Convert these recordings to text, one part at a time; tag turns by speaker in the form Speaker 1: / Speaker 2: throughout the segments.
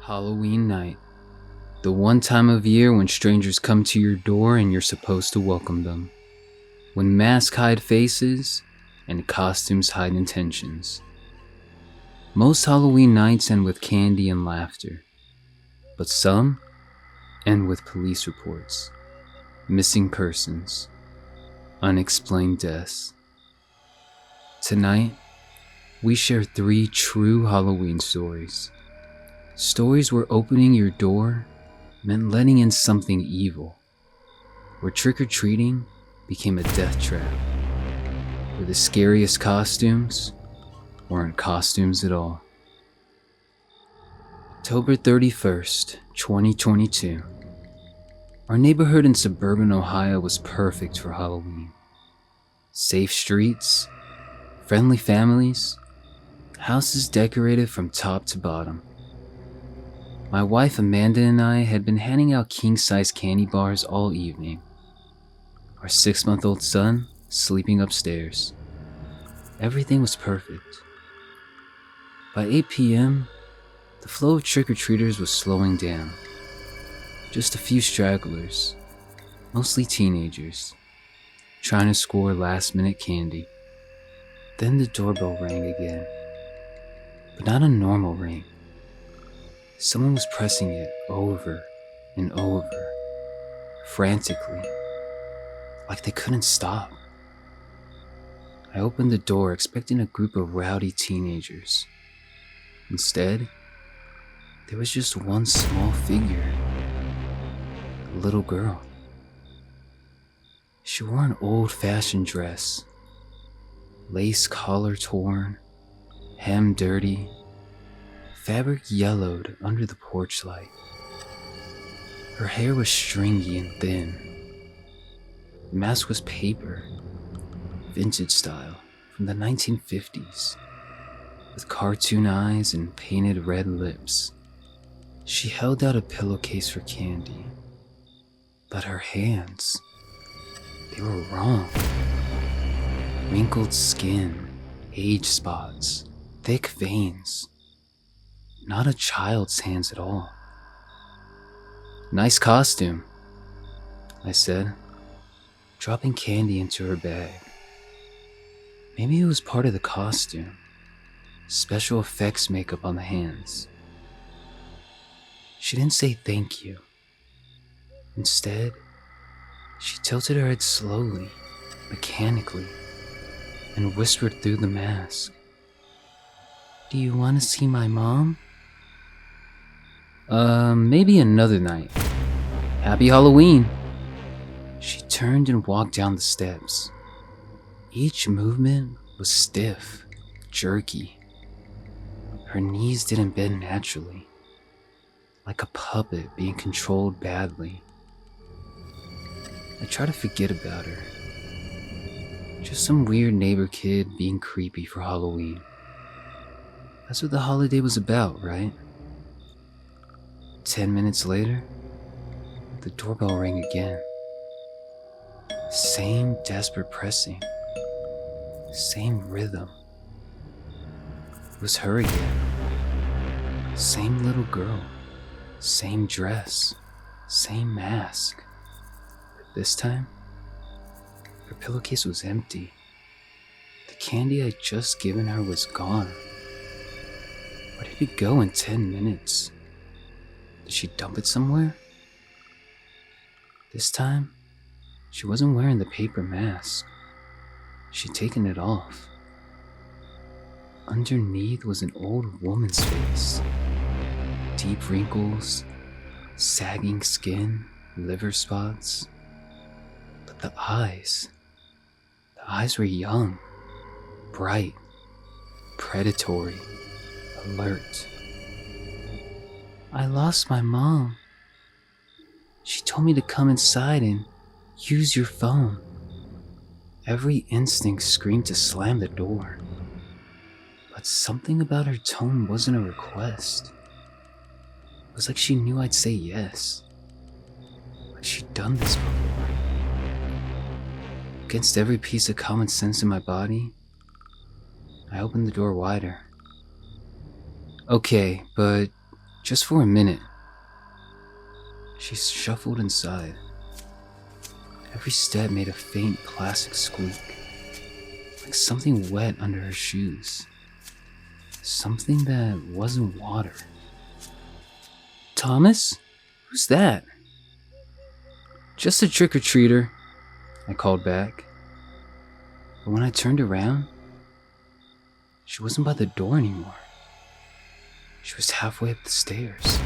Speaker 1: Halloween night. The one time of year when strangers come to your door and you're supposed to welcome them. When masks hide faces and costumes hide intentions. Most Halloween nights end with candy and laughter, but some end with police reports, missing persons, unexplained deaths. Tonight, we share 3 true Halloween stories. Stories where opening your door meant letting in something evil, where trick-or-treating became a death trap, where the scariest costumes weren't costumes at all. October 31st, 2022. Our neighborhood in suburban Ohio was perfect for Halloween. Safe streets, friendly families, houses decorated from top to bottom. My wife Amanda and I had been handing out king-size candy bars all evening. Our 6-month-old son sleeping upstairs. Everything was perfect. By 8 p.m., the flow of trick-or-treaters was slowing down. Just a few stragglers, mostly teenagers, trying to score last-minute candy. Then the doorbell rang again, but not a normal ring. Someone was pressing it over and over, frantically, like they couldn't stop. I opened the door expecting a group of rowdy teenagers. Instead, there was just one small figure, a little girl. She wore an old-fashioned dress, lace collar torn, hem dirty, fabric yellowed under the porch light. Her hair was stringy and thin. The mask was paper, vintage style, from the 1950s, with cartoon eyes and painted red lips. She held out a pillowcase for candy, but her hands, they were wrong. Wrinkled skin, age spots, thick veins. Not a child's hands at all. "Nice costume," I said, dropping candy into her bag. Maybe it was part of the costume. Special effects makeup on the hands. She didn't say thank you. Instead, she tilted her head slowly, mechanically, and whispered through the mask, "Do you want to see my mom?" Maybe another night. Happy Halloween." She turned and walked down the steps. Each movement was stiff, jerky. Her knees didn't bend naturally, like a puppet being controlled badly. I tried to forget about her. Just some weird neighbor kid being creepy for Halloween. That's what the holiday was about, right? 10 minutes later, the doorbell rang again. Same desperate pressing. Same rhythm. It was her again. Same little girl. Same dress. Same mask. But this time, her pillowcase was empty. The candy I'd just given her was gone. Where did it go in 10 minutes? Did she dump it somewhere? This time, she wasn't wearing the paper mask. She'd taken it off. Underneath was an old woman's face. Deep wrinkles, sagging skin, liver spots. But the eyes were young, bright, predatory, alert. "I lost my mom. She told me to come inside and use your phone." Every instinct screamed to slam the door. But something about her tone wasn't a request. It was like she knew I'd say yes. Like she'd done this before. Against every piece of common sense in my body, I opened the door wider. "Okay, but Just for a minute. She shuffled inside. Every step made a faint plastic squeak, like something wet under her shoes. Something that wasn't water. Thomas? Who's that? Just a trick-or-treater, I called back. But when I turned around, she wasn't by the door anymore. She was halfway up the stairs.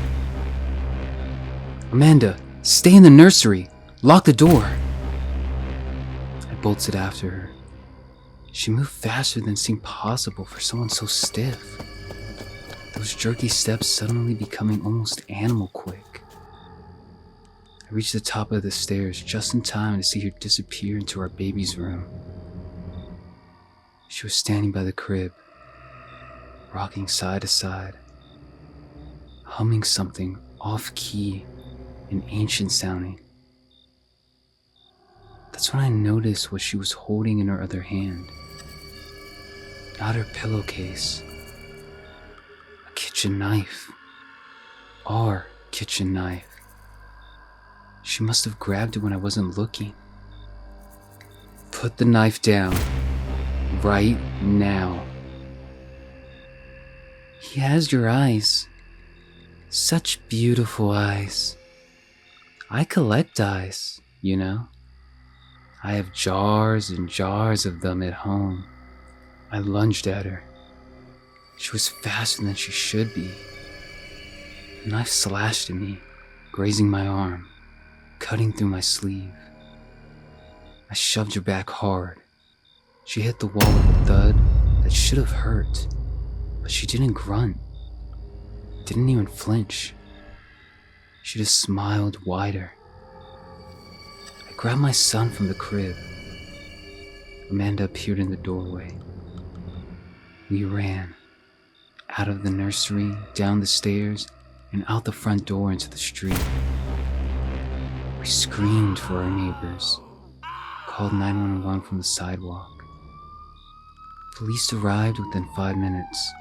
Speaker 1: Amanda, stay in the nursery. Lock the door. I bolted after her. She moved faster than seemed possible for someone so stiff. Those jerky steps suddenly becoming almost animal quick. I reached the top of the stairs just in time to see her disappear into our baby's room. She was standing by the crib, rocking side to side, humming something off-key and ancient sounding. That's when I noticed what she was holding in her other hand. Not her pillowcase. A kitchen knife. Our kitchen knife. She must have grabbed it when I wasn't looking. Put the knife down. Right now. He has your eyes. Such beautiful eyes. I collect eyes, you know. I have jars and jars of them at home. I lunged at her. She was faster than she should be. The knife slashed at me, grazing my arm, cutting through my sleeve. I shoved her back hard. She hit the wall with a thud that should have hurt, but she didn't grunt, didn't even flinch. She just smiled wider. I grabbed my son from the crib. Amanda appeared in the doorway. We ran, out of the nursery, down the stairs, and out the front door into the street. We screamed for our neighbors, called 911 from the sidewalk. Police arrived within 5 minutes.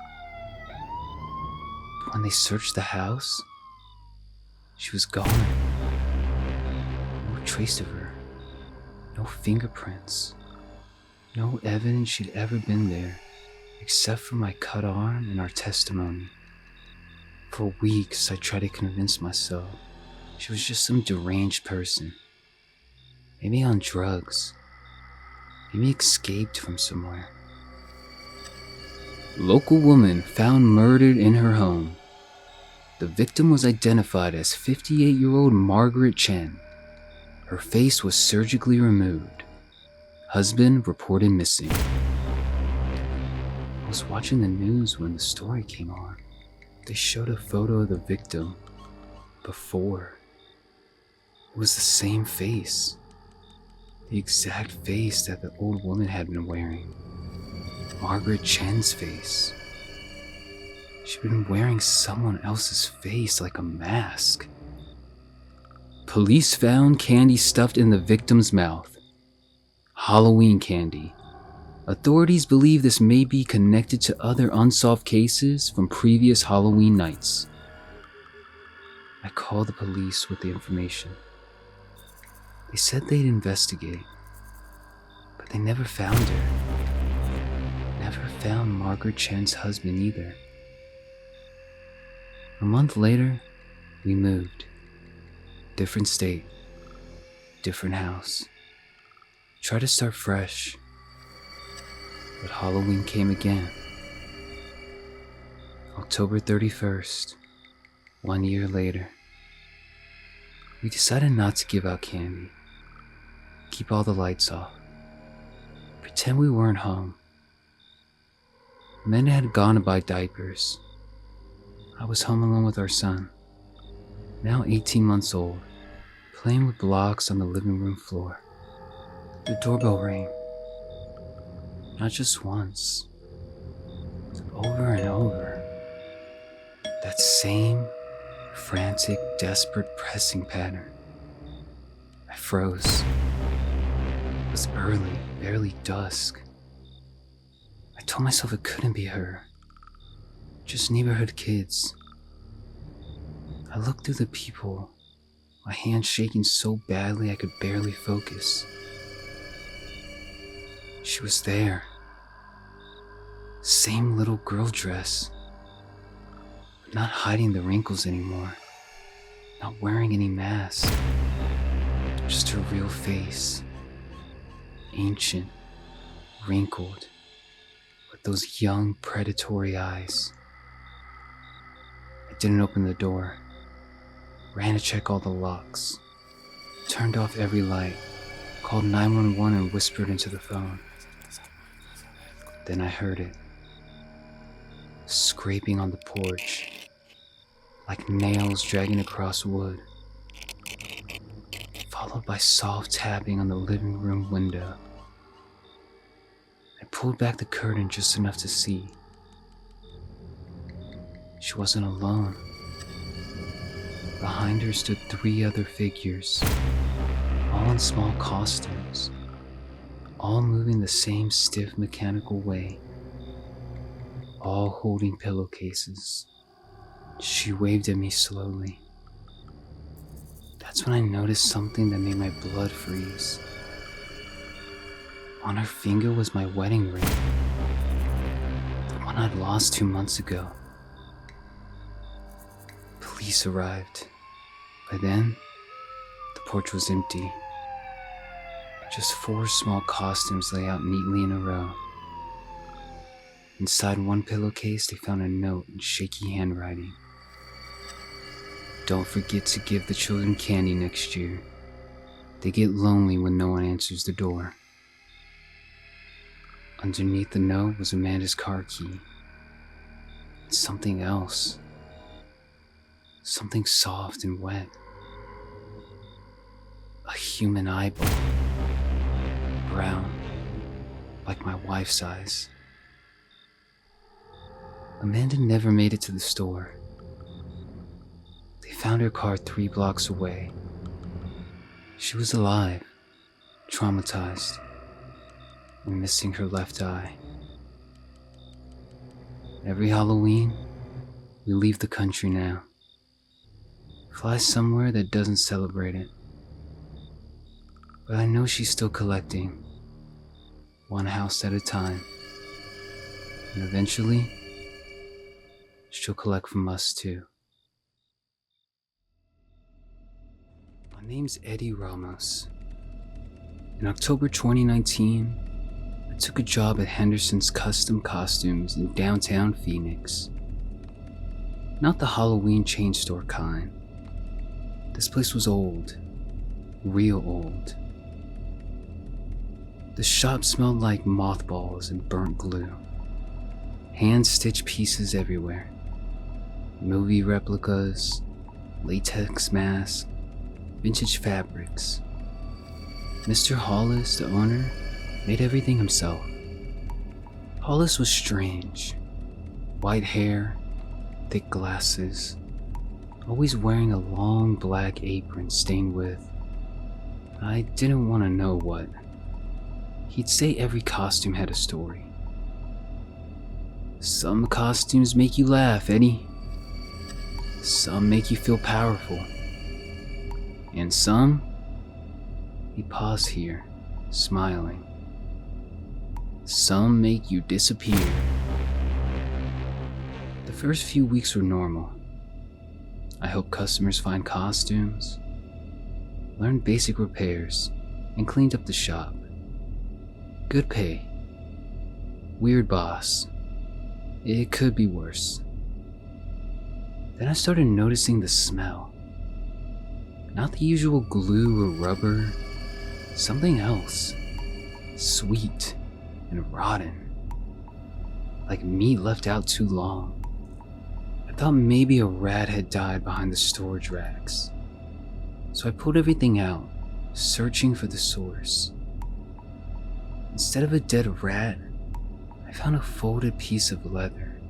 Speaker 1: But when they searched the house, she was gone. No trace of her. No fingerprints. No evidence she'd ever been there, except for my cut arm and our testimony. For weeks, I tried to convince myself she was just some deranged person. Maybe on drugs. Maybe escaped from somewhere. Local woman found murdered in her home. The victim was identified as 58-year-old Margaret Chen. Her face was surgically removed. Husband reported missing. I was watching the news when the story came on. They showed a photo of the victim before. It was the same face. The exact face that the old woman had been wearing. Margaret Chen's face. She'd been wearing someone else's face like a mask. Police found candy stuffed in the victim's mouth. Halloween candy. Authorities believe this may be connected to other unsolved cases from previous Halloween nights. I called the police with the information. They said they'd investigate, but they never found her. Never found Margaret Chen's husband either. A month later, we moved. Different state, different house. Tried to start fresh, but Halloween came again. October 31st, 1 year later. We decided not to give out candy. Keep all the lights off. Pretend we weren't home. Amanda had gone to buy diapers. I was home alone with our son, now 18 months old, playing with blocks on the living room floor. The doorbell rang. Not just once, over and over. That same frantic, desperate pressing pattern. I froze. It was early, barely dusk. I told myself it couldn't be her. Just neighborhood kids. I looked through the peephole, my hand shaking so badly I could barely focus. She was there. Same little girl dress, but not hiding the wrinkles anymore, not wearing any mask, just her real face, ancient, wrinkled, with those young, predatory eyes. I didn't open the door, ran to check all the locks, turned off every light, called 911 and whispered into the phone. Then I heard it, scraping on the porch, like nails dragging across wood, followed by soft tapping on the living room window. I pulled back the curtain just enough to see. She wasn't alone. Behind her stood 3 other figures, all in small costumes, all moving the same stiff mechanical way, all holding pillowcases. She waved at me slowly. That's when I noticed something that made my blood freeze. On her finger was my wedding ring, the one I'd lost 2 months ago. Police arrived. By then, the porch was empty. Just 4 small costumes lay out neatly in a row. Inside one pillowcase, they found a note in shaky handwriting. Don't forget to give the children candy next year. They get lonely when no one answers the door. Underneath the note was Amanda's car key. And something else. Something soft and wet. A human eyeball. Brown, like my wife's eyes. Amanda never made it to the store. They found her car 3 blocks away. She was alive, traumatized, and missing her left eye. Every Halloween, we leave the country now. Fly somewhere that doesn't celebrate it. But I know she's still collecting, one house at a time. And eventually, she'll collect from us too. My name's Eddie Ramos. In October 2019, I took a job at Henderson's Custom Costumes in downtown Phoenix. Not the Halloween chain store kind. This place was old, real old. The shop smelled like mothballs and burnt glue. Hand-stitched pieces everywhere. Movie replicas, latex masks, vintage fabrics. Mr. Hollis, the owner, made everything himself. Hollis was strange. White hair, thick glasses, always wearing a long black apron stained with, I didn't want to know what. He'd say every costume had a story. Some costumes make you laugh, Eddie. Some make you feel powerful. And some, he paused here, smiling. Some make you disappear. The first few weeks were normal. I helped customers find costumes, learned basic repairs, and cleaned up the shop. Good pay. Weird boss. It could be worse. Then I started noticing the smell. Not the usual glue or rubber, something else. Sweet and rotten. Like meat left out too long. I thought maybe a rat had died behind the storage racks. So I pulled everything out, searching for the source. Instead of a dead rat, I found a folded piece of leather.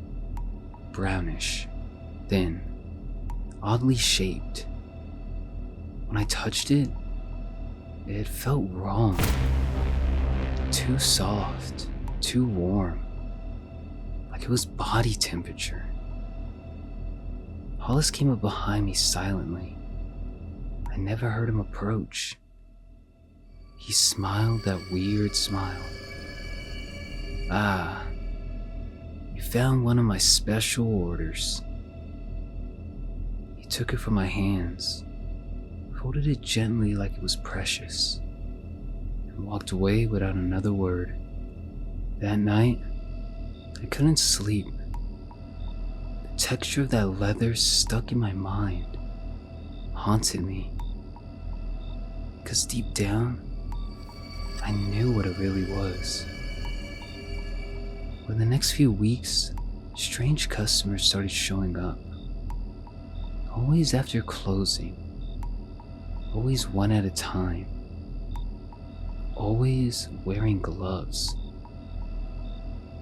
Speaker 1: Brownish, thin, oddly shaped. When I touched it, it felt wrong. Too soft, too warm. Like it was body temperature. Hollis came up behind me silently. I never heard him approach. He smiled that weird smile. "Ah, you found one of my special orders." He took it from my hands, folded it gently like it was precious, and walked away without another word. That night, I couldn't sleep. The texture of that leather stuck in my mind, haunted me. Because deep down, I knew what it really was. For the next few weeks, strange customers started showing up. Always after closing. Always one at a time. Always wearing gloves.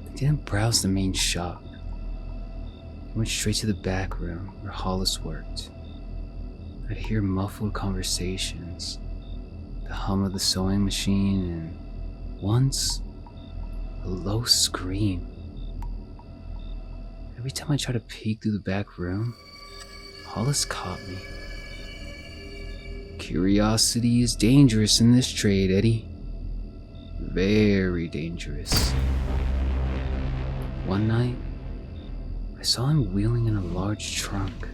Speaker 1: They didn't browse the main shop. They went straight to the back room where Hollis worked. I'd hear muffled conversations, the hum of the sewing machine, and once, a low scream. Every time I tried to peek through the back room, Hollis caught me. Curiosity is dangerous in this trade, Eddie. Very dangerous. One night, I saw him wheeling in a large trunk.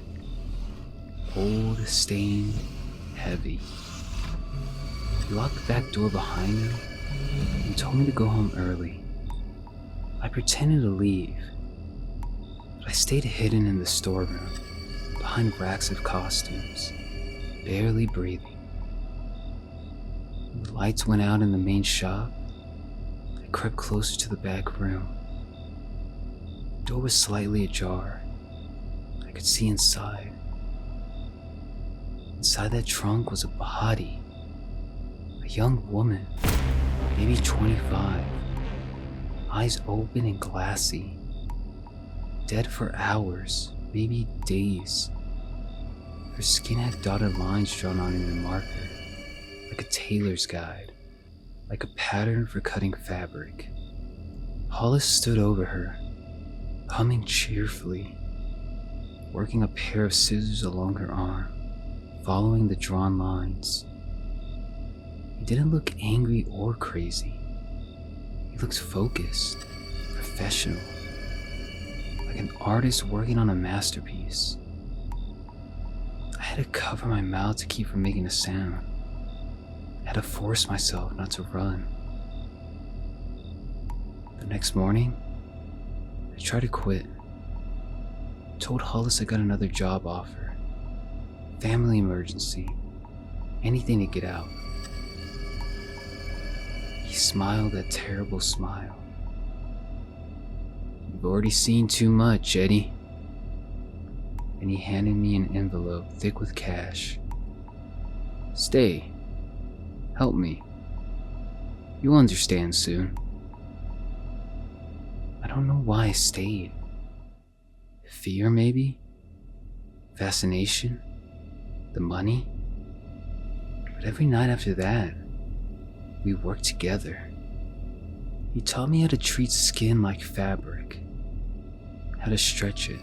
Speaker 1: Old, stained, heavy. He locked the back door behind him and told me to go home early. I pretended to leave, but I stayed hidden in the storeroom, behind racks of costumes, barely breathing. When the lights went out in the main shop, I crept closer to the back room. The door was slightly ajar. I could see inside. Inside that trunk was a body. A young woman, maybe 25. Eyes open and glassy. Dead for hours, maybe days. Her skin had dotted lines drawn on it in marker, like a tailor's guide, like a pattern for cutting fabric. Hollis stood over her, humming cheerfully, working a pair of scissors along her arm, following the drawn lines. He didn't look angry or crazy. He looked focused, professional, like an artist working on a masterpiece. I had to cover my mouth to keep from making a sound. I had to force myself not to run. The next morning, I tried to quit. Told Hollis I got another job offer. Family emergency. Anything to get out. He smiled that terrible smile. "You've already seen too much, Eddie." And he handed me an envelope thick with cash. "Stay. Help me. You'll understand soon." I don't know why I stayed. Fear, maybe? Fascination? The money? But every night after that, we worked together. He taught me how to treat skin like fabric, how to stretch it,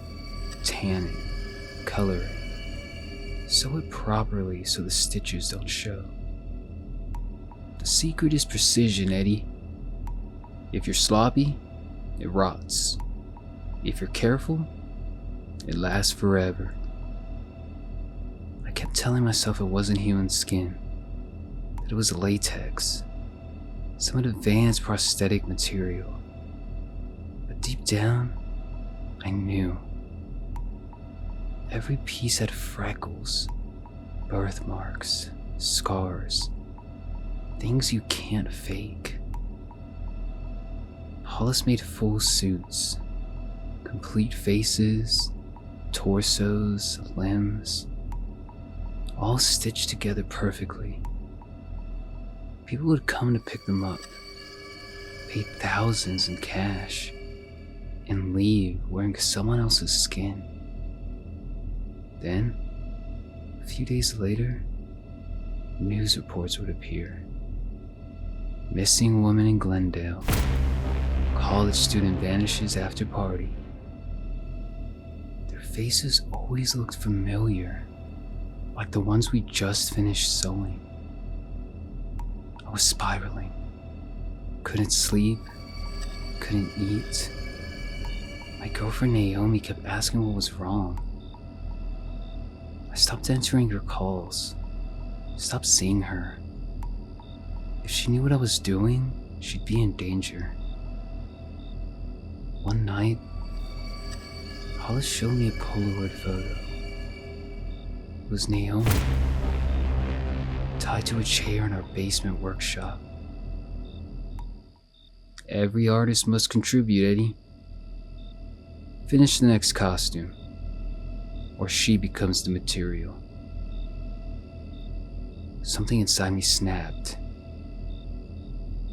Speaker 1: tan it, color it, sew it properly so the stitches don't show. The secret is precision, Eddie. If you're sloppy, it rots. If you're careful, it lasts forever. I kept telling myself it wasn't human skin, that it was latex, some advanced prosthetic material. But deep down, I knew. Every piece had freckles, birthmarks, scars, things you can't fake. Hollis made full suits, complete faces, torsos, limbs, all stitched together perfectly. People would come to pick them up, pay thousands in cash, and leave wearing someone else's skin. Then, a few days later, news reports would appear. Missing woman in Glendale. College student vanishes after party. Their faces always looked familiar, like the ones we just finished sewing. I was spiraling. Couldn't sleep, couldn't eat. My girlfriend Naomi kept asking what was wrong. I stopped answering her calls, stopped seeing her. If she knew what I was doing, she'd be in danger. One night, Hollis showed me a Polaroid photo. It was Naomi, tied to a chair in our basement workshop. Every artist must contribute, Eddie. Finish the next costume, or she becomes the material. Something inside me snapped.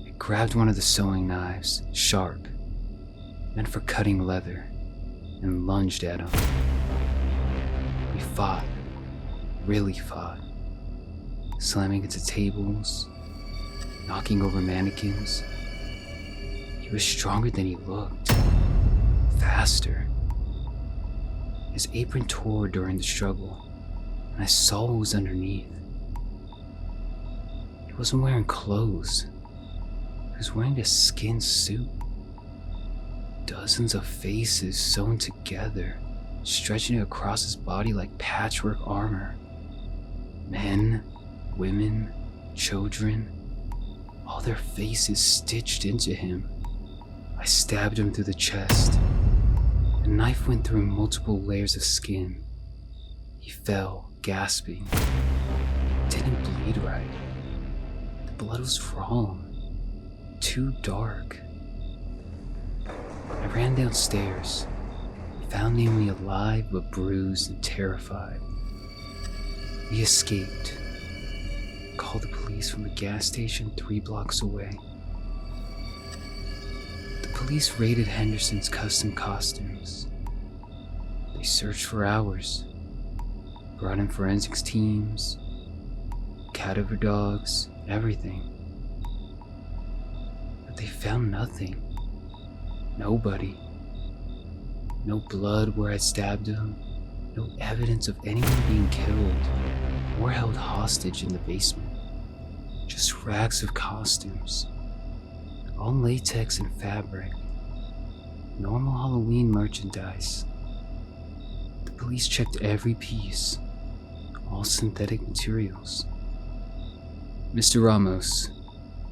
Speaker 1: I grabbed one of the sewing knives, sharp, meant for cutting leather, and lunged at him. We fought, really fought, slamming into tables, knocking over mannequins. He was stronger than he looked, faster. His apron tore during the struggle, and I saw what was underneath. He wasn't wearing clothes. He was wearing a skin suit. Dozens of faces sewn together, stretching across his body like patchwork armor. Men, women, children, all their faces stitched into him. I stabbed him through the chest. The knife went through multiple layers of skin. He fell, gasping. It didn't bleed right. The blood was wrong. Too dark. I ran downstairs, found Naomi alive but bruised and terrified. We escaped. Called the police from a gas station 3 blocks away. The police raided Henderson's custom costumes. They searched for hours, brought in forensics teams, cadaver dogs, everything. But they found nothing. Nobody. No blood where I stabbed him, no evidence of anyone being killed or held hostage in the basement. Just rags of costumes, all latex and fabric, normal Halloween merchandise. The police checked every piece, all synthetic materials. Mr. Ramos,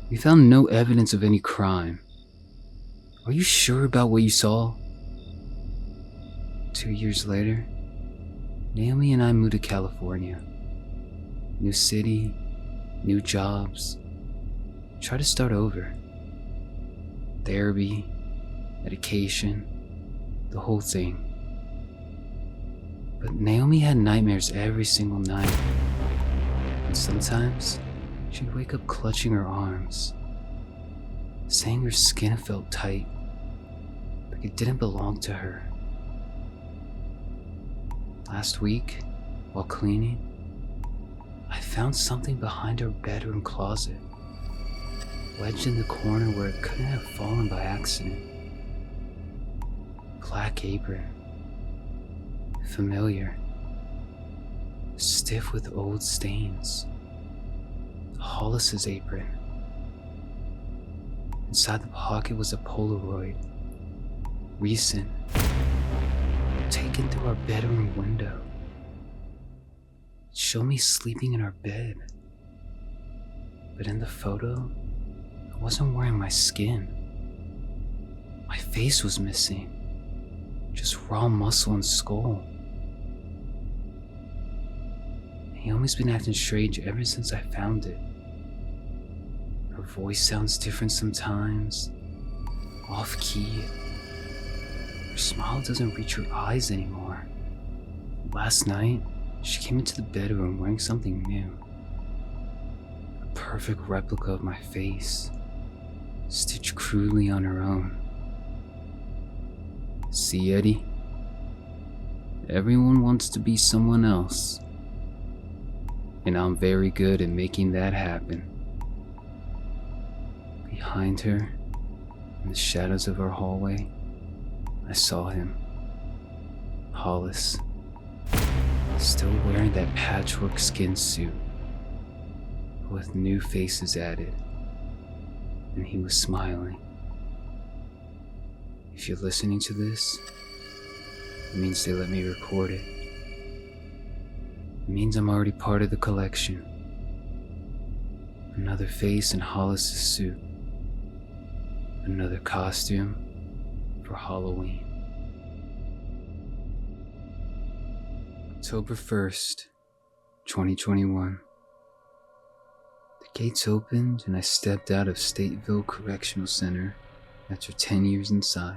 Speaker 1: we found no evidence of any crime. Are you sure about what you saw? 2 years later, Naomi and I moved to California. New city, new jobs. Try to start over. Therapy, medication, the whole thing. But Naomi had nightmares every single night. And sometimes, she'd wake up clutching her arms, saying her skin felt tight, like it didn't belong to her. Last week, while cleaning, I found something behind her bedroom closet, wedged in the corner where it couldn't have fallen by accident. Black apron. Familiar. Stiff with old stains. Hollis's apron. Inside the pocket was a Polaroid. Recent. Taken through our bedroom window. It showed me sleeping in our bed. But in the photo, I wasn't wearing my skin. My face was missing. Just raw muscle and skull. Naomi's been acting strange ever since I found it. Her voice sounds different sometimes, off-key. Her smile doesn't reach her eyes anymore. Last night, she came into the bedroom wearing something new. A perfect replica of my face, stitched crudely on her own. See, Eddie? Everyone wants to be someone else. And I'm very good at making that happen. Behind her, in the shadows of our hallway, I saw him. Hollis, still wearing that patchwork skin suit, with new faces added, and he was smiling. If you're listening to this, it means they let me record it. It means I'm already part of the collection. Another face in Hollis' suit. Another costume for Halloween. October 1st, 2021. The gates opened and I stepped out of Stateville Correctional Center after 10 years inside.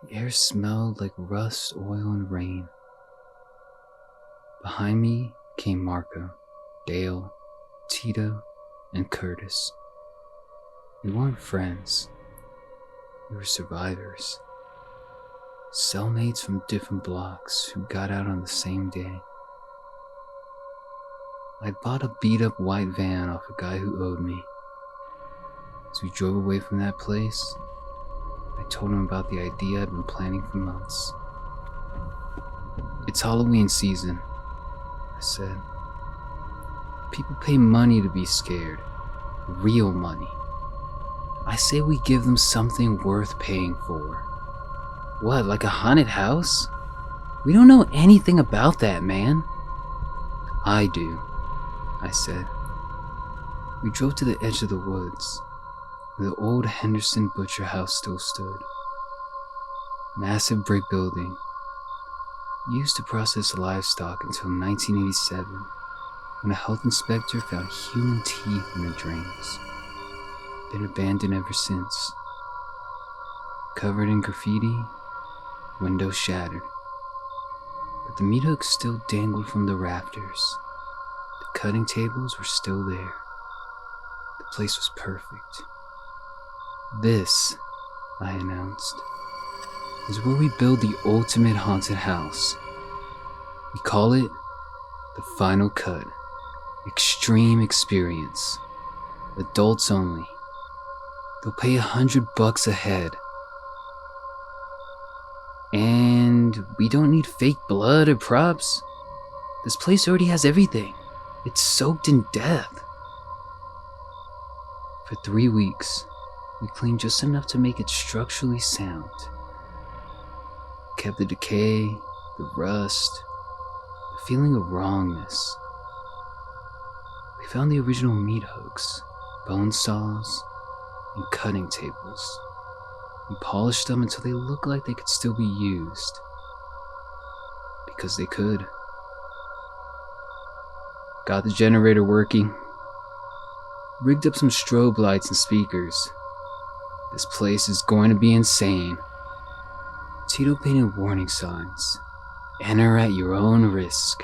Speaker 1: The air smelled like rust, oil, and rain. Behind me came Marco, Dale, Tito, and Curtis. We weren't friends. We were survivors. Cellmates from different blocks who got out on the same day. I bought a beat-up white van off a guy who owed me. As we drove away from that place, I told him about the idea I'd been planning for months. It's Halloween season, I said. People pay money to be scared. Real money. I say we give them something worth paying for. What, like a haunted house? We don't know anything about that, man. I do, I said. We drove to the edge of the woods, where the old Henderson butcher house still stood. Massive brick building, used to process livestock until 1987, when a health inspector found human teeth in the drains. Been abandoned ever since. Covered in graffiti, windows shattered. But the meat hooks still dangled from the rafters. The cutting tables were still there. The place was perfect. This, I announced, is where we build the ultimate haunted house. We call it the Final Cut. Extreme experience. Adults only. They'll pay $100 a head. And we don't need fake blood or props. This place already has everything. It's soaked in death. For 3 weeks, we cleaned just enough to make it structurally sound. Kept the decay, the rust, the feeling of wrongness. We found the original meat hooks, bone saws, and cutting tables. We polished them until they looked like they could still be used. Because they could. Got the generator working. Rigged up some strobe lights and speakers. This place is going to be insane. Tito painted warning signs. Enter at your own risk.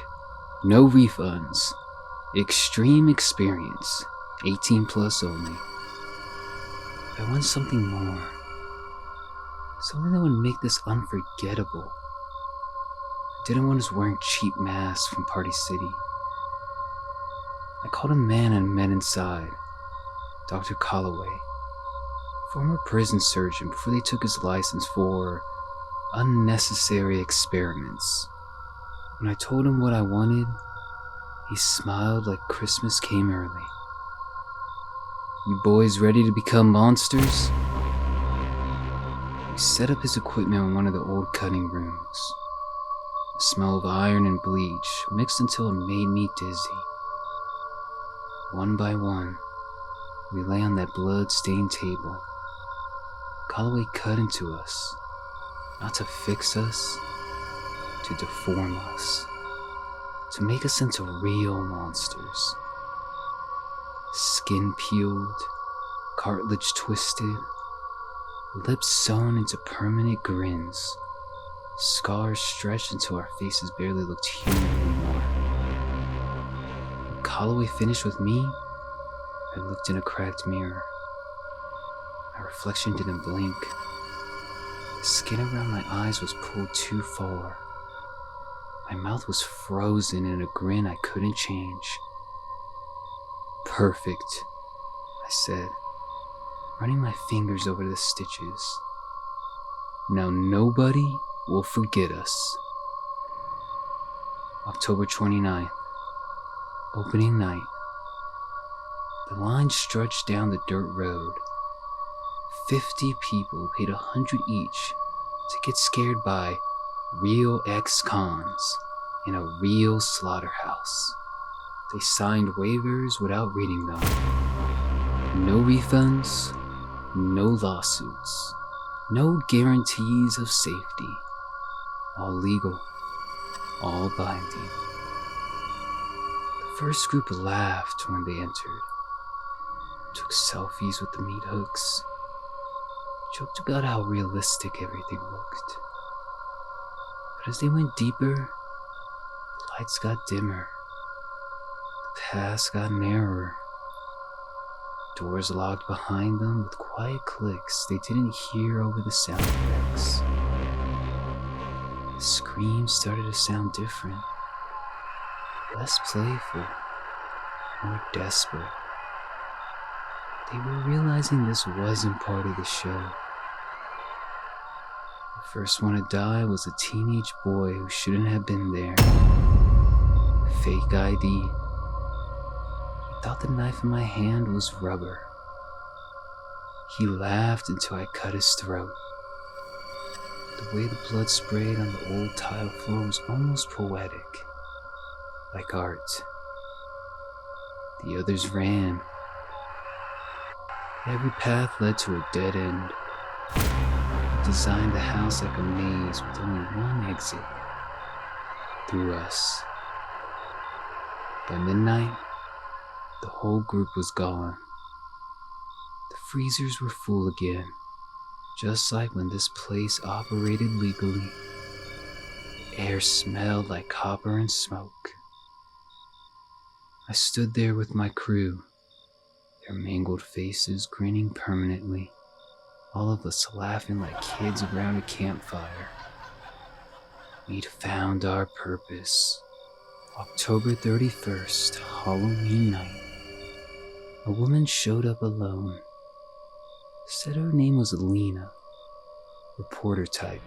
Speaker 1: No refunds. Extreme experience. 18 plus only. I want something more. Something that would make this unforgettable. I didn't want us wearing cheap masks from Party City. I called a man I met inside, Dr. Calloway, former prison surgeon before they took his license for unnecessary experiments. When I told him what I wanted, he smiled like Christmas came early. You boys ready to become monsters? We set up his equipment in one of the old cutting rooms. The smell of iron and bleach mixed until it made me dizzy. One by one, we lay on that blood-stained table. Calloway cut into us, not to fix us, to deform us, to make us into real monsters. Skin peeled, cartilage twisted, lips sewn into permanent grins, scars stretched until our faces barely looked human anymore. When Calloway finished with me, I looked in a cracked mirror. My reflection didn't blink. The skin around my eyes was pulled too far. My mouth was frozen in a grin I couldn't change. Perfect, I said, running my fingers over the stitches. Now nobody will forget us. October 29th, opening night. The line stretched down the dirt road. 50 people paid $100 each to get scared by real ex-cons in a real slaughterhouse. They signed waivers without reading them. No refunds, no lawsuits, no guarantees of safety. All legal, all binding. The first group laughed when they entered, took selfies with the meat hooks, joked about how realistic everything looked. But as they went deeper, the lights got dimmer, the paths got narrower, doors locked behind them with quiet clicks they didn't hear over the sound effects. The screams started to sound different, less playful, more desperate. They were realizing this wasn't part of the show. The first one to die was a teenage boy who shouldn't have been there. Fake ID. He thought the knife in my hand was rubber. He laughed until I cut his throat. The way the blood sprayed on the old tile floor was almost poetic, like art. The others ran. Every path led to a dead end. He designed the house like a maze with only one exit. Through us. By midnight, the whole group was gone. The freezers were full again, just like when this place operated legally. The air smelled like copper and smoke. I stood there with my crew, their mangled faces grinning permanently, all of us laughing like kids around a campfire. We'd found our purpose. October 31st, Halloween night. A woman showed up alone. Said her name was Lena, reporter type,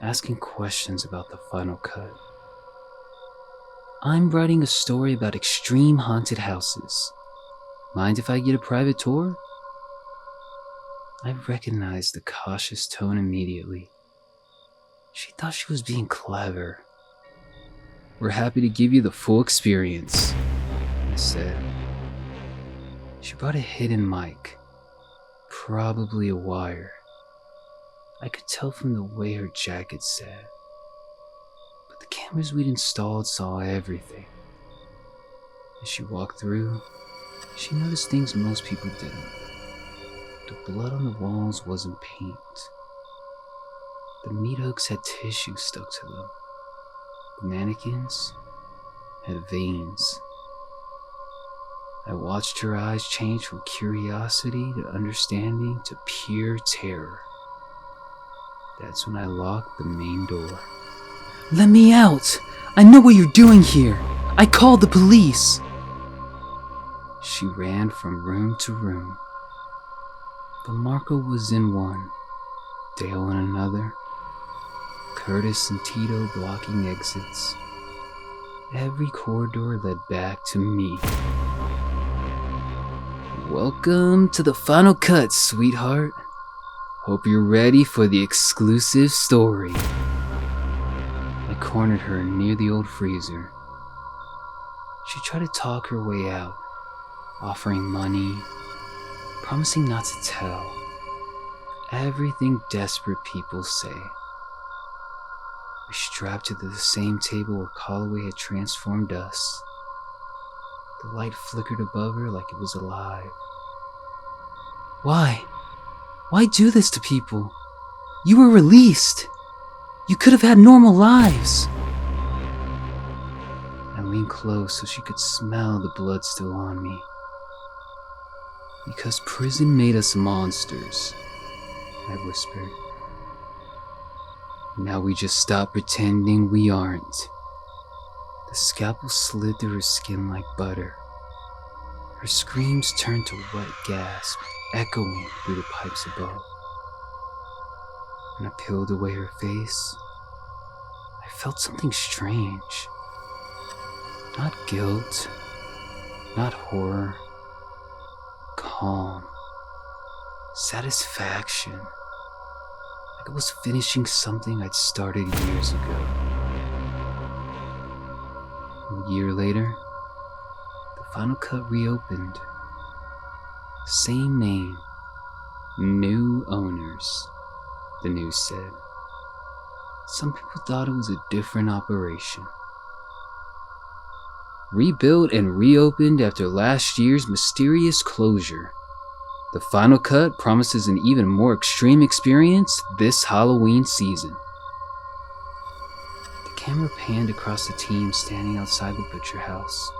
Speaker 1: asking questions about the final cut. I'm writing a story about extreme haunted houses. Mind if I get a private tour? I recognized the cautious tone immediately. She thought she was being clever. We're happy to give you the full experience, I said. She brought a hidden mic, probably a wire. I could tell from the way her jacket said. But the cameras we'd installed saw everything. As she walked through, she noticed things most people didn't. The blood on the walls wasn't paint. The meat hooks had tissue stuck to them. The mannequins had veins. I watched her eyes change from curiosity to understanding to pure terror. That's when I locked the main door. Let me out! I know what you're doing here! I called the police! She ran from room to room. But Marco was in one, Dale in another, Curtis and Tito blocking exits. Every corridor led back to me. Welcome to the final cut, sweetheart. Hope you're ready for the exclusive story. I cornered her near the old freezer. She tried to talk her way out, offering money, promising not to tell. Everything desperate people say. We strapped to the same table where Calloway had transformed us. The light flickered above her like it was alive. Why? Why do this to people? You were released. You could have had normal lives. I leaned close so she could smell the blood still on me. Because prison made us monsters, I whispered. Now we just stop pretending we aren't. The scalpel slid through her skin like butter. Her screams turned to wet gasps, echoing through the pipes above. When I peeled away her face, I felt something strange. Not guilt, not horror. Calm. Satisfaction. Like I was finishing something I'd started years ago. A year later, the final cut reopened. Same name, new owners, the news said. Some people thought it was a different operation. Rebuilt and reopened after last year's mysterious closure, the final cut promises an even more extreme experience this Halloween season. The camera panned across the team standing outside the butcher house,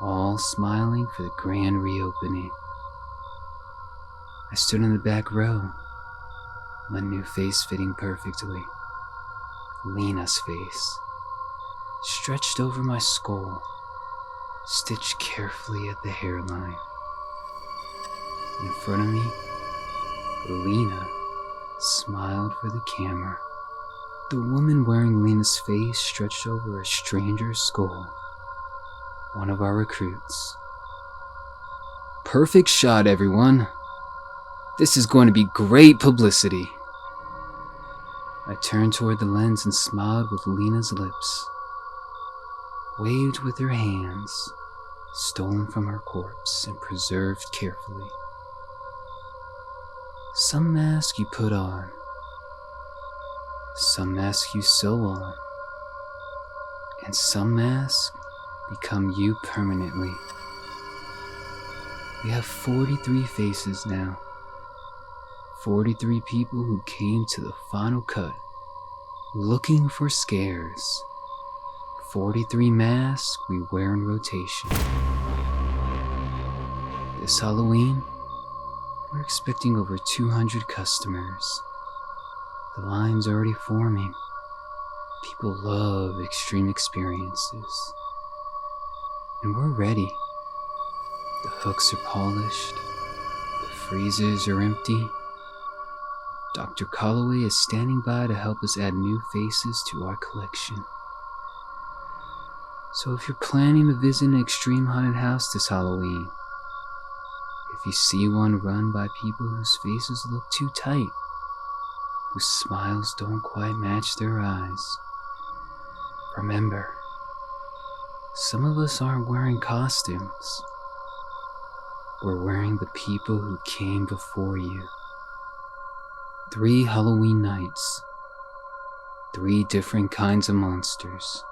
Speaker 1: all smiling for the grand reopening. I stood in the back row, my new face fitting perfectly. Lena's face, stretched over my skull, stitched carefully at the hairline. In front of me, Lena smiled for the camera. The woman wearing Lena's face stretched over a stranger's skull, one of our recruits. Perfect shot, everyone. This is going to be great publicity. I turned toward the lens and smiled with Lena's lips, waved with her hands, stolen from her corpse and preserved carefully. Some mask you put on, some mask you sew on, and some masks become you permanently. We have 43 faces now. 43 people who came to the final cut looking for scares. 43 masks we wear in rotation. This Halloween, we're expecting over 200 customers. The line's already forming. People love extreme experiences. And we're ready. The hooks are polished. The freezers are empty. Dr. Calloway is standing by to help us add new faces to our collection. So if you're planning to visit an extreme haunted house this Halloween, if you see one run by people whose faces look too tight, whose smiles don't quite match their eyes, remember, some of us aren't wearing costumes. We're wearing the people who came before you. 3 Halloween nights, 3 different kinds of monsters,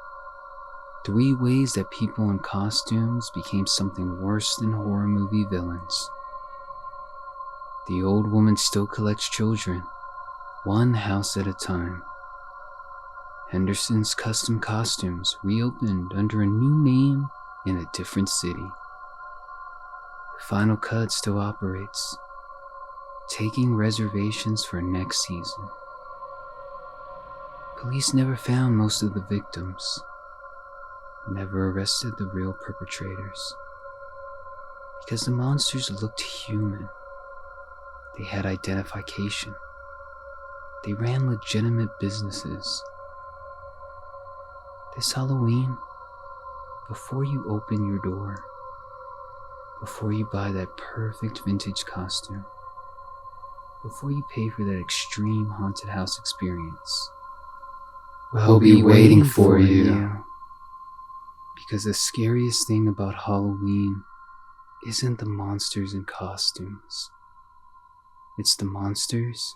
Speaker 1: 3 ways that people in costumes became something worse than horror movie villains. The old woman still collects children, one house at a time. Henderson's Custom Costumes reopened under a new name in a different city. The final cut still operates, taking reservations for next season. Police never found most of the victims, never arrested the real perpetrators, because the monsters looked human. They had identification. They ran legitimate businesses. This Halloween, before you open your door, before you buy that perfect vintage costume, before you pay for that extreme haunted house experience, we'll be waiting for you. Because the scariest thing about Halloween isn't the monsters in costumes. It's the monsters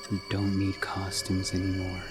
Speaker 1: who don't need costumes anymore.